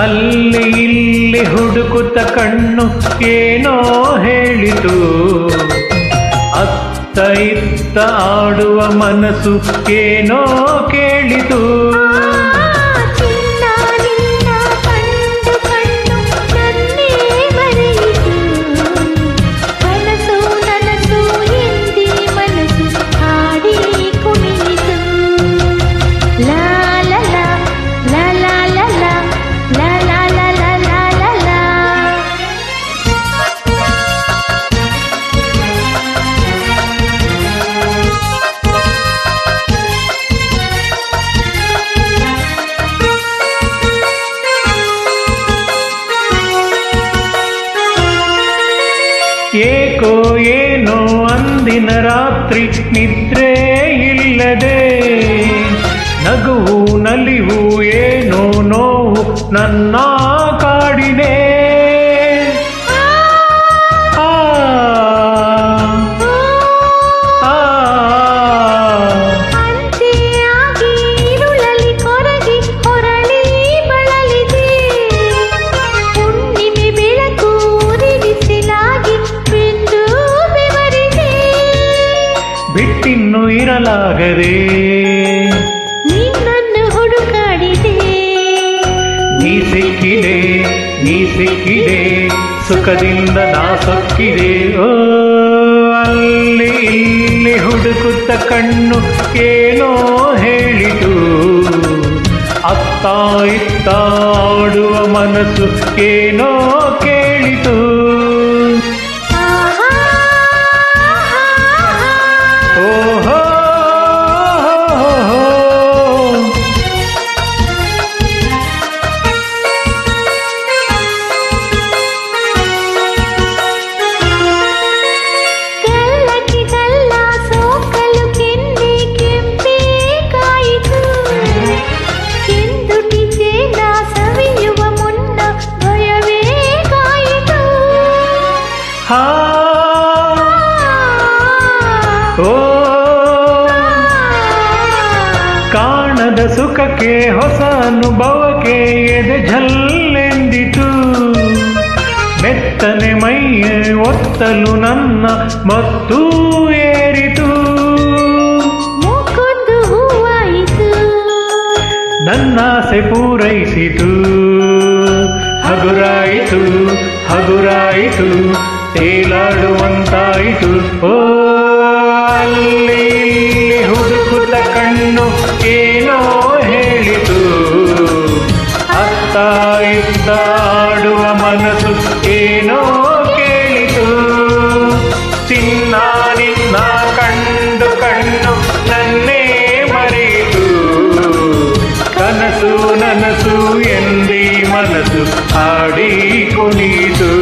ಅಲ್ಲಿ ಇಲ್ಲಿ ಹುಡುಕುತ್ತ ಕಣ್ಣು ಏನೋ ಹೇಳಿತು, ಅತ್ತ ಇತ್ತ ಆಡುವ ಮನಸ್ಸು ಏನೋ ಕೇಳಿತು. ಏಕೋ ಏನೋ ಅಂದಿನ ರಾತ್ರಿ ನಿದ್ರೆ ಇಲ್ಲದೆ, ನಗುವು ನಲಿವು ಏನೋ ನೋವು ನನ್ನ ಕಾಡಿದೆ. ಬಿಟ್ಟಿನ್ನು ಇರಲಾಗದೆ ನಿನ್ನನ್ನು ಹುಡುಕಾಡಿದೆ, ನೀ ಸಿಕ್ಕಿದೆ ಸುಖದಿಂದ ನಾ ಸೊಕ್ಕಿದೆ. ಓ ಅಲ್ಲಿ ಇಲ್ಲಿ ಹುಡುಕುತ್ತ ಕಣ್ಣು ಏನೋ ಹೇಳಿತು, ಅತ್ತ ಇತ್ತ ಆಡುವ ಮನಸ್ಸು ಏನೋ ಕೇಳಿತು. ಕಾಣದ ಸುಖಕ್ಕೆ ಹೊಸ ಅನುಭವಕ್ಕೆ ಎದೆ ಝಲ್ಲೆಂದಿತು, ಮೆತ್ತನೆ ಮೈಯ ಒತ್ತಲು ನನ್ನ ಮತ್ತು ಏರಿತು. ಮೂಕೊಂದು ಹೂವಾಯಿತು, ನನ್ನಾಸೆ ಪೂರೈಸಿತು, ಹಗುರಾಯಿತು ತೇಲಾಡುವಂತಾಯಿತು. ಓ ಅಲ್ಲಿ ಹುಡುಕುತ್ತ ಕಣ್ಣು ಏನೋ ಹೇಳಿತು, ಅತ್ತ ಇತ್ತ ಆಡುವ ಮನಸ್ಸು ಏನೋ ಕೇಳಿತು. ಚಿನ್ನ ನಿನ್ನ ಕಂಡು ಕಣ್ಣು ನನ್ನೇ ಮರೆಯಿತು, ಕನಸು ನನಸು ಎಂದಿ ಮನಸ್ಸು ಹಾಡಿ ಕುಣಿತು.